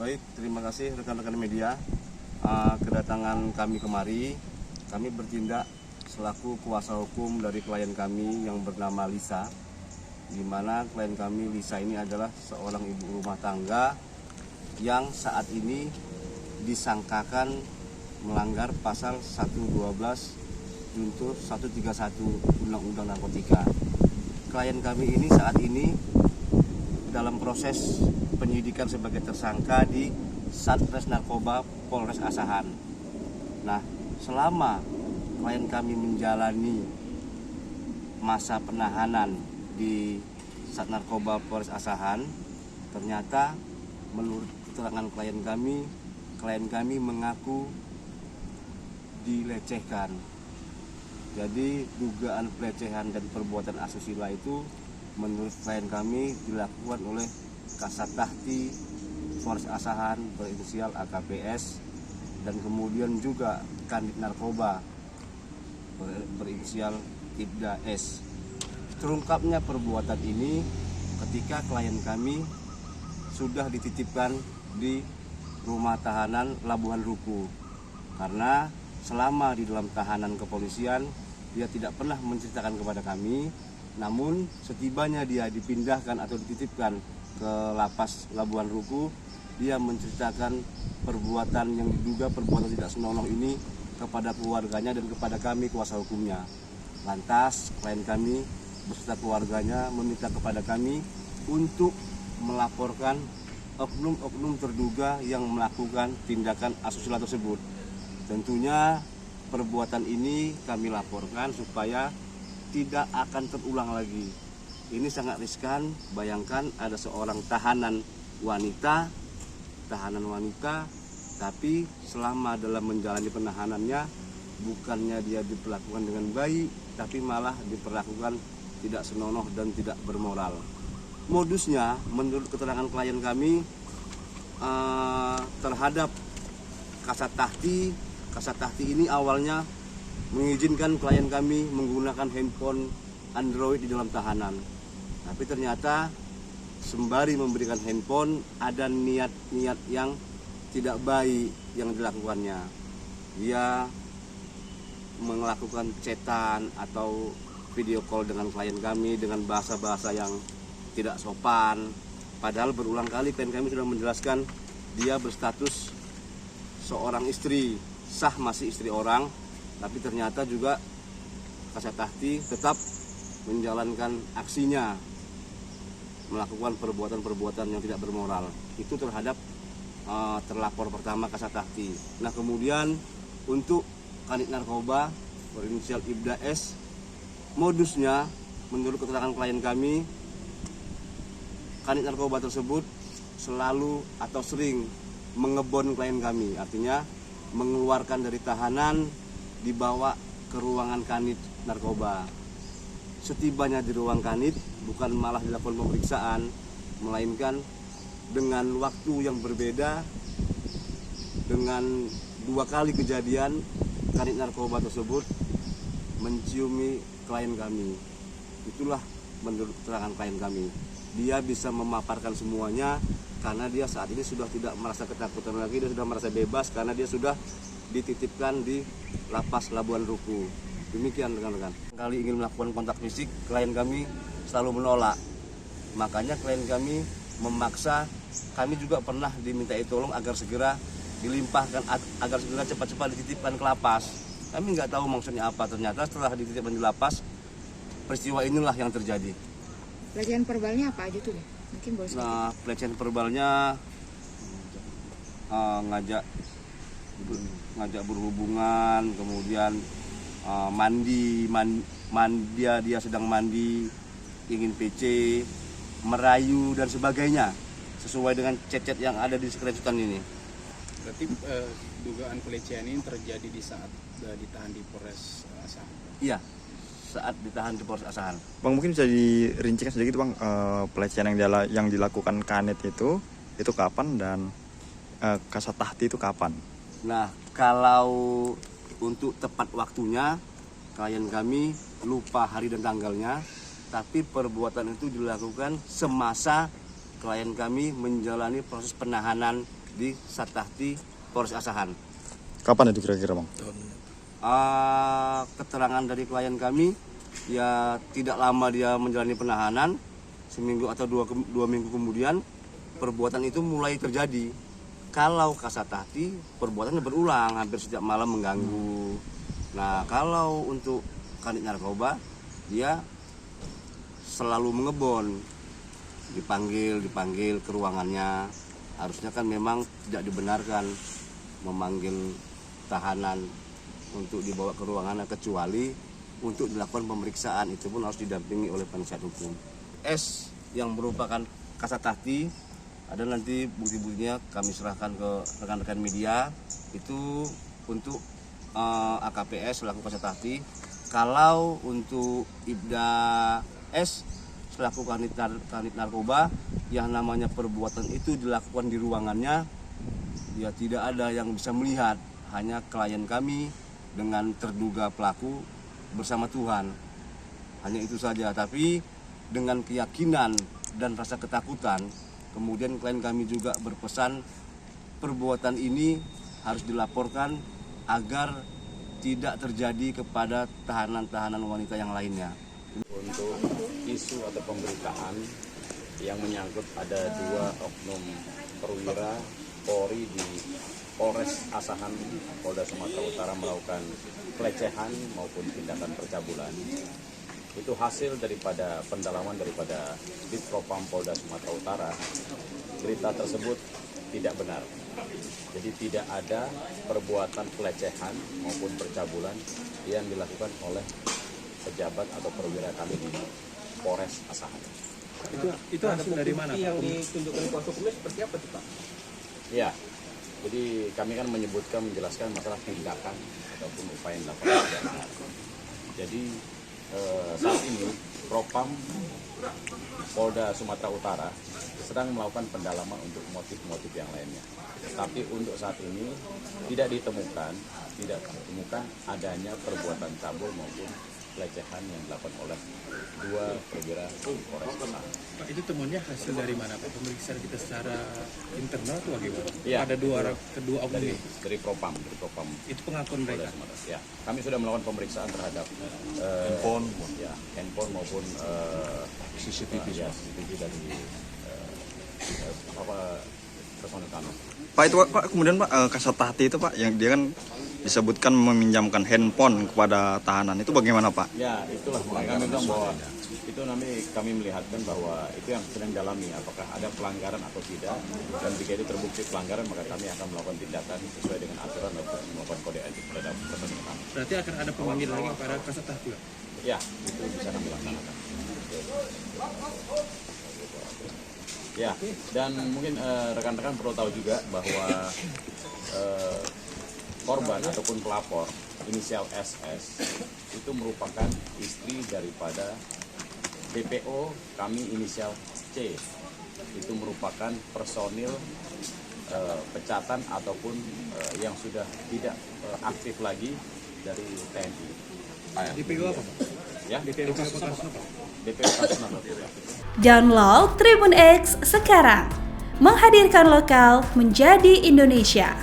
Baik, terima kasih rekan-rekan media. Kedatangan kami kemari, kami bertindak selaku kuasa hukum dari klien kami yang bernama Lisa, di mana klien kami Lisa ini adalah seorang ibu rumah tangga yang saat ini disangkakan melanggar pasal 112 juntur 131 Undang-Undang Narkotika. Klien kami ini saat ini dalam proses penyidikan sebagai tersangka di Satres Narkoba Polres Asahan. Nah, selama klien kami menjalani masa penahanan di Sat Narkoba Polres Asahan, ternyata menurut keterangan klien kami mengaku dilecehkan. Jadi dugaan pelecehan dan perbuatan asusila itu menurut klien kami dilakukan oleh Kasat Tahti Polres Asahan berinisial AKPS dan kemudian juga Kanit Narkoba berinisial Ibda S. Terungkapnya perbuatan ini ketika klien kami sudah dititipkan di rumah tahanan Labuhan Ruku, karena selama di dalam tahanan kepolisian dia tidak pernah menceritakan kepada kami, namun setibanya dia dipindahkan atau dititipkan ke lapas Labuhan Ruku, dia menceritakan perbuatan yang diduga perbuatan tidak senonoh ini kepada keluarganya dan kepada kami kuasa hukumnya. Lantas klien kami beserta keluarganya meminta kepada kami untuk melaporkan oknum-oknum terduga yang melakukan tindakan asusila tersebut. Tentunya perbuatan ini kami laporkan supaya tidak akan terulang lagi. Ini sangat riskan. Bayangkan ada seorang tahanan wanita, tapi selama dalam menjalani penahanannya bukannya dia diperlakukan dengan baik, tapi malah diperlakukan tidak senonoh dan tidak bermoral. Modusnya menurut keterangan klien kami terhadap Kasat Tahti ini awalnya mengizinkan klien kami menggunakan handphone Android di dalam tahanan. Tapi ternyata sembari memberikan handphone ada niat-niat yang tidak baik yang dilakukannya. Dia melakukan chatan atau video call dengan klien kami dengan bahasa-bahasa yang tidak sopan. Padahal berulang kali klien kami sudah menjelaskan dia berstatus seorang istri, sah masih istri orang, tapi ternyata juga Kasat Tahti tetap menjalankan aksinya, melakukan perbuatan-perbuatan yang tidak bermoral. Itu terhadap terlapor pertama Kasat Tahti. Nah, kemudian untuk Kanit Narkoba berinisial Ibda S, modusnya menurut keterangan klien kami, Kanit Narkoba tersebut selalu atau sering mengebon klien kami, artinya mengeluarkan dari tahanan dibawa ke ruangan Kanit Narkoba. Setibanya di ruang Kanit bukan malah dilakukan pemeriksaan, melainkan dengan waktu yang berbeda, dengan 2 kali kejadian Kanit Narkoba tersebut menciumi klien kami. Itulah menurut keterangan klien kami. Dia bisa memaparkan semuanya karena dia saat ini sudah tidak merasa ketakutan lagi, dia sudah merasa bebas karena dia sudah dititipkan di lapas Labuhan Ruku. Demikian rekan-rekan. Kali ingin melakukan kontak fisik, klien kami selalu menolak. Makanya klien kami memaksa, kami juga pernah dimintai tolong agar segera dilimpahkan, agar segera cepat-cepat dititipkan ke lapas. Kami nggak tahu maksudnya apa, ternyata setelah dititipkan di lapas, peristiwa inilah yang terjadi. Pelecehan verbalnya apa aja tuh? Mungkin boleh. Nah, pelecehan verbalnya ngajak berhubungan, kemudian dia sedang mandi, ingin PC, merayu dan sebagainya, sesuai dengan chat-chat yang ada di screenshotan ini. Berarti dugaan pelecehan ini terjadi di saat ditahan di Polres Asahan? Iya, saat ditahan di Polres Asahan. Bang, mungkin bisa dirincikan sedikit Bang, pelecehan yang dilakukan Kanit itu kapan dan Kasat Tahti itu kapan? Nah, kalau untuk tepat waktunya klien kami lupa hari dan tanggalnya, tapi perbuatan itu dilakukan semasa klien kami menjalani proses penahanan di Satahti Polres Asahan. Kapan itu kira-kira bang? Keterangan dari klien kami, ya tidak lama dia menjalani penahanan, seminggu atau dua minggu kemudian perbuatan itu mulai terjadi. Kalau Kasatahti perbuatannya berulang, hampir setiap malam mengganggu. Nah kalau untuk Kanit Narkoba, dia selalu mengebon, dipanggil ke ruangannya. Harusnya kan memang tidak dibenarkan memanggil tahanan untuk dibawa ke ruangannya, kecuali untuk dilakukan pemeriksaan, itu pun harus didampingi oleh penasihat hukum. S yang merupakan Kasatahti, ada nanti bukti-buktinya kami serahkan ke rekan-rekan media, itu untuk AKPS selaku Kasatahti. Kalau untuk Ibda S selaku Kanit Narkoba, yang namanya perbuatan itu dilakukan di ruangannya, ya tidak ada yang bisa melihat, hanya klien kami dengan terduga pelaku bersama Tuhan. Hanya itu saja, tapi dengan keyakinan dan rasa ketakutan, kemudian klien kami juga berpesan perbuatan ini harus dilaporkan agar tidak terjadi kepada tahanan-tahanan wanita yang lainnya. Untuk isu atau pemberitaan yang menyangkut ada 2 oknum perwira Polri di Polres Asahan, Polda Sumatera Utara melakukan pelecehan maupun tindakan percabulan. Itu hasil daripada pendalaman daripada Ditpropam Polda Sumatera Utara. Berita tersebut tidak benar. Jadi tidak ada perbuatan pelecehan maupun percabulan yang dilakukan oleh pejabat atau perwira kami di Polres Asahan. Itu hasil dari mana, Pak? Yang ditunjukkan kuasa hukumnya seperti apa, Pak? Ya, jadi kami kan menjelaskan masalah tindakan ataupun upaya yang dilakukan. Jadi saat ini Propam Polda Sumatera Utara sedang melakukan pendalaman untuk motif-motif yang lainnya. Tapi untuk saat ini tidak ditemukan adanya perbuatan cabul maupun pelecehan yang dilakukan oleh 2 perwira Polres Asahan. Pak, itu temuannya hasil dari mana, Pak? Pemeriksaan kita secara internal atau bagaimana? Ya, ada kedua oknum dari Propam. itu pengakuan Polda mereka. Sumatera. Ya, kami sudah melakukan pemeriksaan terhadap handphone maupun CCTV dari personil kami. Pak itu Pak kemudian Pak Kasatahti itu Pak yang dia kan disebutkan meminjamkan handphone kepada tahanan, itu bagaimana Pak? Ya, itulah kami bilang bahwa itu kami melihatkan bahwa itu yang sedang dalami apakah ada pelanggaran atau tidak, dan jika itu terbukti pelanggaran maka kami akan melakukan tindakan sesuai dengan aturan dan melakukan kode etik terhadap personil kami. Berarti akan ada pemanggilan lagi kepada Kasatahti, Pak? Ya, itu bisa kami laksanakan. Ya, dan mungkin rekan-rekan perlu tahu juga bahwa korban ataupun pelapor inisial SS itu merupakan istri daripada DPO kami inisial C. Itu merupakan personil pecatan ataupun yang sudah tidak aktif lagi dari TNI. DPO apa, Pak? Ya, DPO kasus apa, Pak? DPO kasus narkoba. Download Tribun X sekarang, menghadirkan lokal menjadi Indonesia.